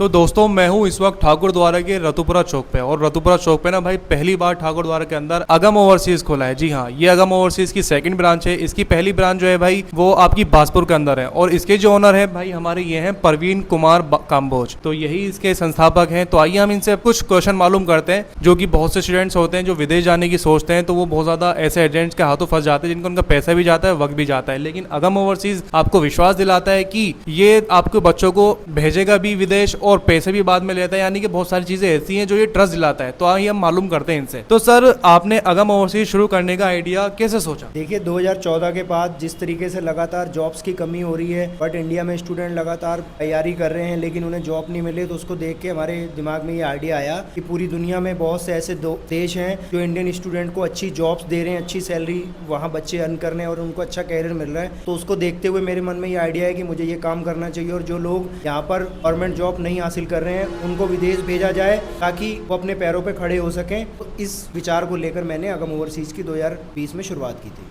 तो दोस्तों मैं हूँ इस वक्त ठाकुर द्वारा के रतुपुरा चौक पे, और रतुपुरा चौक पे ना भाई पहली बार ठाकुर द्वारा के अंदर अगम ओवरसीज खोला है। जी हाँ, ये अगम ओवरसीज की सेकंड ब्रांच है। इसकी पहली ब्रांच जो है भाई वो आपकी बाजपुर के अंदर है, और इसके जो ओनर है भाई हमारे ये हैं परवीन कुमार काम्बोज, तो यही इसके संस्थापक हैं। तो आइए हम इनसे कुछ क्वेश्चन मालूम करते हैं। जो कि बहुत से स्टूडेंट्स होते हैं जो विदेश जाने की सोचते हैं, तो वो बहुत ज़्यादा ऐसे एजेंट्स के हाथों फंस जाते हैं जिनको उनका पैसा भी जाता है, वक्त भी जाता है। लेकिन अगम ओवरसीज आपको विश्वास दिलाता है कि ये आपके बच्चों को भेजेगा भी विदेश और पैसे भी बाद में लेता है, यानी कि बहुत सारी चीजें ऐसी हैं जो ये ट्रस्ट दिलाता है। तो आइए हम मालूम करते हैं इनसे। तो सर, आपने अगम ओवरसीज शुरू करने का आइडिया कैसे सोचा? देखिए 2014 के बाद जिस तरीके से लगातार जॉब्स की कमी हो रही है, बट इंडिया में स्टूडेंट लगातार तैयारी कर रहे हैं लेकिन उन्हें जॉब नहीं मिले, तो उसको देख के हमारे दिमाग में ये आइडिया आया कि पूरी दुनिया में बहुत से ऐसे देश हैं जो इंडियन स्टूडेंट को अच्छी जॉब्स दे रहे हैं, अच्छी सैलरी वहाँ बच्चे अर्न कर रहे हैं और उनको अच्छा कैरियर मिल रहा है। तो उसको देखते हुए मेरे मन में ये आइडिया है कि मुझे ये काम करना चाहिए, और जो लोग यहाँ पर गवर्नमेंट जॉब नहीं हासिल कर रहे हैं उनको विदेश भेजा जाए ताकि वो अपने पैरों पे खड़े हो सकें। तो इस विचार को लेकर मैंने अगम ओवरसीज की 2020 में शुरुआत की थी।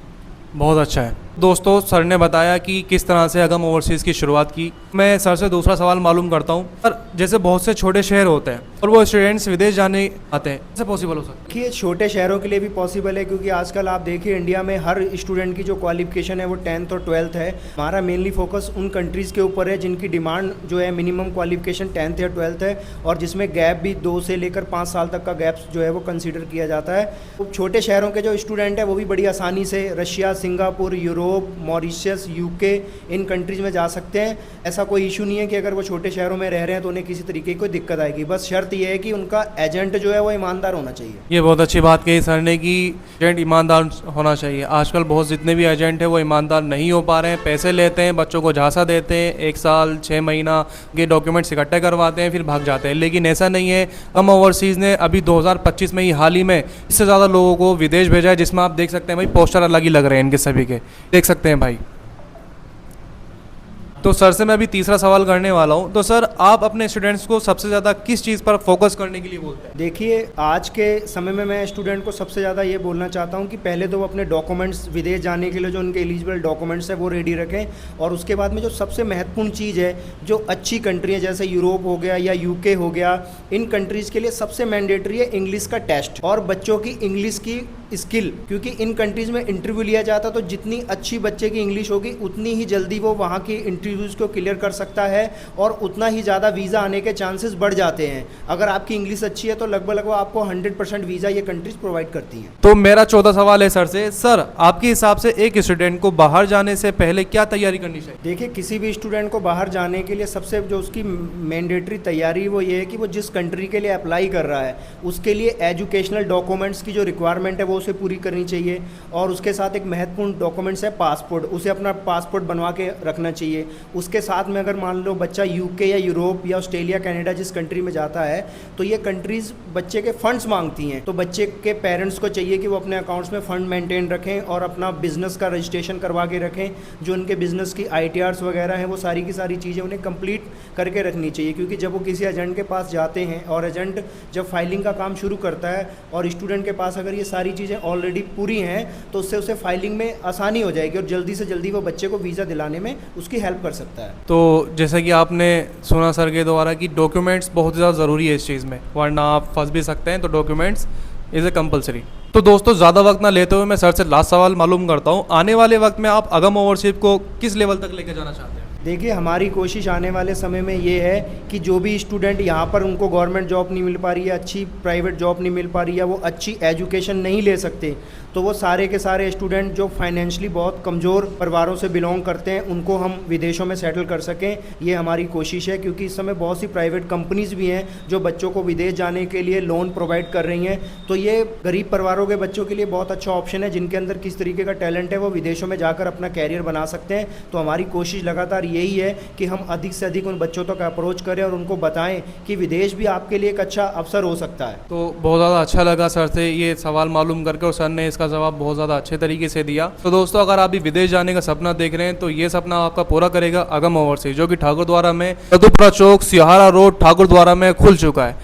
बहुत अच्छा है। दोस्तों, सर ने बताया कि किस तरह से अगम ओवरसीज़ की शुरुआत की। मैं सर से दूसरा सवाल मालूम करता हूँ। सर, जैसे बहुत से छोटे शहर होते हैं और वो स्टूडेंट्स विदेश जाने आते हैं, कैसे पॉसिबल हो सकता है? देखिए छोटे शहरों के लिए भी पॉसिबल है, क्योंकि आजकल आप देखिए इंडिया में हर स्टूडेंट की जो क्वालिफिकेशन है वो 10th और 12th है। हमारा मेनली फोकस उन कंट्रीज़ के ऊपर है जिनकी डिमांड जो है मिनिमम क्वालिफिकेशन 10th या 12th है, और जिसमें गैप भी 2 से लेकर 5 साल तक का गैप जो है वो कंसिडर किया जाता है। तो छोटे शहरों के जो स्टूडेंट है वो भी बड़ी आसानी से Russia, Singapore, Europe, Mauritius, UK, इन कंट्रीज़ में जा सकते हैं। ऐसा कोई इशू नहीं है कि अगर वो छोटे शहरों में रह रहे हैं तो उन्हें किसी तरीके की कोई दिक्कत आएगी। बस शर्त यह है कि उनका एजेंट जो है वो ईमानदार होना चाहिए। ये बहुत अच्छी बात कही सर ने कि एजेंट ईमानदार होना चाहिए। आजकल बहुत जितने भी एजेंट हैं वो ईमानदार नहीं हो पा रहे हैं, पैसे लेते हैं, बच्चों को झांसा देते हैं, 1 साल 6 महीना के डॉक्यूमेंट्स इकट्ठे करवाते हैं, फिर भाग जाते हैं। लेकिन ऐसा नहीं है। अगम ओवरसीज़ ने अभी 2025 में ही हाल ही में इससे ज़्यादा लोगों को विदेश भेजा है, जिसमें आप देख सकते हैं भाई पोस्टर अलग ही लग रहे हैं इनके सभी के, देख सकते हैं भाई। तो सर से मैं अभी तीसरा सवाल करने वाला हूँ। तो सर, आप अपने स्टूडेंट्स को सबसे ज़्यादा किस चीज़ पर फोकस करने के लिए बोलते हैं? देखिए आज के समय में मैं स्टूडेंट को सबसे ज़्यादा ये बोलना चाहता हूँ कि पहले तो वो अपने डॉक्यूमेंट्स विदेश जाने के लिए जो उनके एलिजिबल डॉक्यूमेंट्स हैं वो रेडी रखें, और उसके बाद में जो सबसे महत्वपूर्ण चीज़ है, जो अच्छी कंट्री है जैसे यूरोप हो गया या यूके हो गया, इन कंट्रीज़ के लिए सबसे मैंडेटरी है इंग्लिश का टेस्ट और बच्चों की इंग्लिश की स्किल। क्योंकि इन कंट्रीज़ में इंटरव्यू लिया जाता, तो जितनी अच्छी बच्चे की इंग्लिश होगी उतनी ही जल्दी वो वहाँ की इंटरव्यूज़ को क्लियर कर सकता है, और उतना ही ज़्यादा वीज़ा आने के चांसेस बढ़ जाते हैं। अगर आपकी इंग्लिश अच्छी है तो लगभग वो आपको 100% वीज़ा ये कंट्रीज़ प्रोवाइड करती हैं। तो मेरा चौथा सवाल है सर से। सर, आपके हिसाब से एक स्टूडेंट को बाहर जाने से पहले क्या तैयारी करनी चाहिए? देखिए किसी भी स्टूडेंट को बाहर जाने के लिए सबसे जो उसकी मैंडेटरी तैयारी वो ये है कि वो जिस कंट्री के लिए अप्लाई कर रहा है उसके लिए एजुकेशनल डॉक्यूमेंट्स की जो रिक्वायरमेंट है वो उसे पूरी करनी चाहिए, और उसके साथ एक महत्वपूर्ण डॉक्यूमेंट्स है पासपोर्ट, उसे अपना पासपोर्ट बनवा के रखना चाहिए। उसके साथ में अगर मान लो बच्चा यूके या यूरोप या ऑस्ट्रेलिया, कनाडा जिस कंट्री में जाता है, तो ये कंट्रीज़ बच्चे के फंड्स मांगती हैं, तो बच्चे के पेरेंट्स को चाहिए कि वो अपने अकाउंट्स में फ़ंड मेंटेन रखें और अपना बिज़नेस का रजिस्ट्रेशन करवा के रखें। जो उनके बिज़नेस की ITRs वगैरह हैं वो सारी की सारी चीज़ें उन्हें कंप्लीट करके रखनी चाहिए, क्योंकि जब वो किसी एजेंट के पास जाते हैं और एजेंट जब फाइलिंग का काम शुरू करता है और स्टूडेंट के पास अगर ये सारी चीज़ें ऑलरेडी पूरी हैं, तो उससे उसे फाइलिंग में आसानी हो जाएगी और जल्दी से जल्दी वो बच्चे को वीज़ा दिलाने में उसकी हेल्प कर सकता है। तो जैसा कि आपने सुना सर के द्वारा कि डॉक्यूमेंट्स बहुत ज़्यादा ज़रूरी है इस चीज़ में, वरना आप फंस भी सकते हैं। तो डॉक्यूमेंट्स इज़ ए कंपलसरी। तो दोस्तों, ज़्यादा वक्त ना लेते हुए मैं सर से लास्ट सवाल मालूम करता हूँ। आने वाले वक्त में आप अगम ओवरसीज को किस लेवल तक लेकर जाना चाहते हैं? देखिए हमारी कोशिश आने वाले समय में ये है कि जो भी स्टूडेंट यहाँ पर उनको गवर्नमेंट जॉब नहीं मिल पा रही है, अच्छी प्राइवेट जॉब नहीं मिल पा रही है, वो अच्छी एजुकेशन नहीं ले सकते, तो वो सारे के सारे स्टूडेंट जो फाइनेंशियली बहुत कमज़ोर परिवारों से बिलोंग करते हैं उनको हम विदेशों में सेटल कर सकें। ये हमारी कोशिश है, क्योंकि इस समय बहुत सी प्राइवेट कंपनीज़ भी हैं जो बच्चों को विदेश जाने के लिए लोन प्रोवाइड कर रही हैं। तो ये गरीब परिवारों के बच्चों के लिए बहुत अच्छा ऑप्शन है, जिनके अंदर किस तरीके का टैलेंट है वो विदेशों में जाकर अपना कैरियर बना सकते हैं। तो हमारी कोशिश लगातार यही है कि हम अधिक से अधिक उन बच्चों तक अप्रोच करें और उनको बताएं कि विदेश भी आपके लिए एक अच्छा अवसर हो सकता है। तो बहुत ज़्यादा अच्छा लगा सर से ये सवाल मालूम करके, और सर ने इसका जवाब बहुत ज़्यादा अच्छे तरीके से दिया। तो दोस्तों, अगर आप भी विदेश जाने का सपना देख रहे हैं तो ये सपना आपका पूरा करेगा अगम ओवरसीज, जो कि ठाकुर द्वारा में रतुपुरा चौक, सिहारा रोड, ठाकुर द्वारा में खुल चुका है।